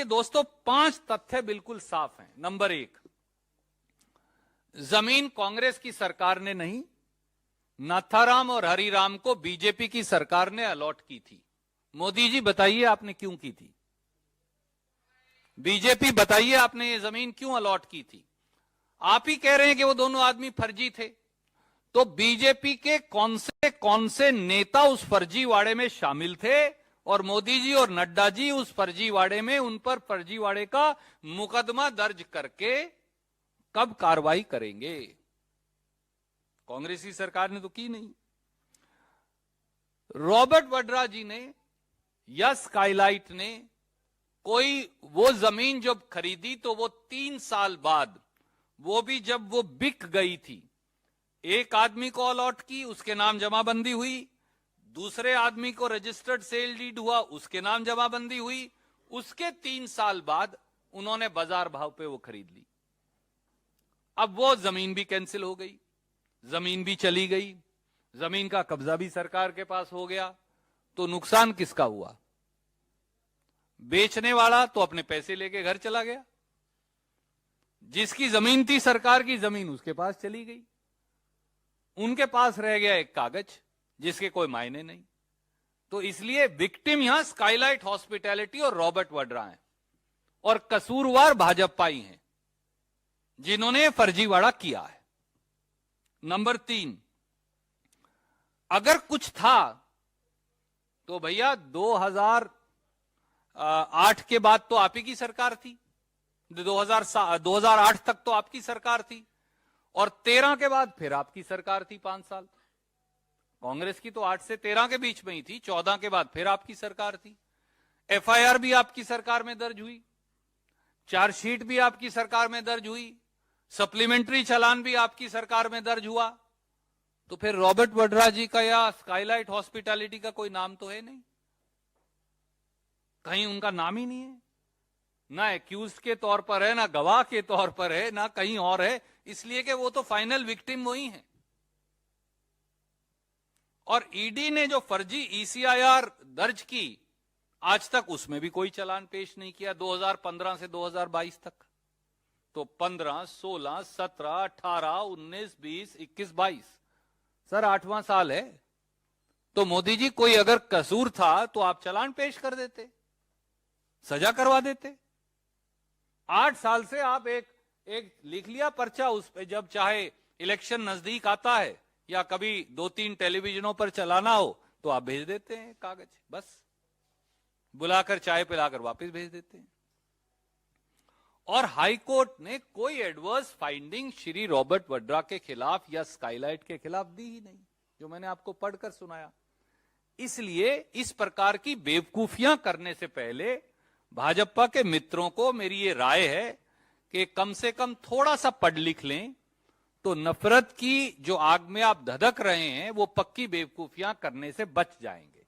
चलिए दोस्तों, 5 तथ्य बिल्कुल साफ हैं। नंबर 1, जमीन कांग्रेस की सरकार ने नहीं, नाथाराम और हरिराम को बीजेपी की सरकार ने अलॉट की थी। मोदी जी बताइए आपने क्यों की थी? बीजेपी बताइए आपने ये जमीन क्यों अलॉट की थी? आप ही कह रहे हैं कि वो दोनों आदमी फर्जी थे, तो बीजेपी के कौन से नेता उस फर्जीवाड़े में शामिल थे और मोदी जी और नड्डा जी उस फर्जीवाड़े में उन पर फर्जीवाड़े का मुकदमा दर्ज करके कब कार्रवाई करेंगे? कांग्रेस की सरकार ने तो की नहीं। रॉबर्ट वड्रा जी ने या स्काईलाइट ने कोई वो जमीन जब खरीदी तो वो 3 साल बाद, वो भी जब वो बिक गई थी, एक आदमी को अलॉट की, उसके नाम जमाबंदी हुई, दूसरे आदमी को रजिस्टर्ड सेल डीड हुआ, उसके नाम जमाबंदी हुई, उसके 3 साल बाद उन्होंने बाजार भाव पे वो खरीद ली। अब वो जमीन भी कैंसिल हो गई, जमीन भी चली गई, जमीन का कब्जा भी सरकार के पास हो गया, तो नुकसान किसका हुआ? बेचने वाला तो अपने पैसे लेके घर चला गया, जिसकी जमीन थी सरकार की जमीन उसके पास चली गई, उनके पास रह गया एक कागज जिसके कोई मायने नहीं। तो इसलिए विक्टिम यहां स्काईलाइट हॉस्पिटैलिटी और रॉबर्ट वड्रा हैं और कसूरवार भाजपा ही हैं जिन्होंने फर्जीवाड़ा किया है। नंबर 3, अगर कुछ था तो भैया 2008 के बाद तो आप ही की सरकार थी, 2008 तक तो आपकी सरकार थी और 13 के बाद फिर आपकी सरकार थी 5 साल। कांग्रेस की तो 8 से 13 के बीच में ही थी, 14 के बाद फिर आपकी सरकार थी। एफआईआर भी आपकी सरकार में दर्ज हुई, चार्जशीट भी आपकी सरकार में दर्ज हुई, सप्लीमेंट्री चालान भी आपकी सरकार में दर्ज हुआ। तो फिर रॉबर्ट वड्रा जी का या स्काईलाइट हॉस्पिटैलिटी का कोई नाम तो है नहीं, कहीं उनका नाम ही नहीं है, ना एक्यूज के तौर पर है, ना गवाह के तौर पर है, ना कहीं और है, इसलिए कि वो तो फाइनल विक्टिम वही है। और ईडी ने जो फर्जी ईसीआईआर दर्ज की, आज तक उसमें भी कोई चालान पेश नहीं किया, 2015 से 2022 तक। तो 15, 16, 17, 18, 19, 20, 21, 22, सर 8वां साल है। तो मोदी जी कोई अगर कसूर था तो आप चालान पेश कर देते, सजा करवा देते। 8 साल से आप एक लिख लिया पर्चा, उस पे जब चाहे इलेक्शन नजदीक आता है या कभी 2-3 टेलीविजनों पर चलाना हो तो आप भेज देते हैं कागज, बस बुलाकर चाय पिलाकर वापस भेज देते हैं। और हाई कोर्ट ने कोई adverse finding Shri Robert Vadra के खिलाफ या स्काईलाइट के खिलाफ दी ही नहीं, जो मैंने आपको पढ़कर सुनाया। इसलिए इस प्रकार की बेवकूफियां करने से पहले भाजपा के मित्रों को मेरी ये राय है कि कम से कम थोड़ा सा पढ़ लिख लें, तो नफरत की जो आग में आप धधक रहे हैं वो पक्की बेवकूफियां करने से बच जाएंगे।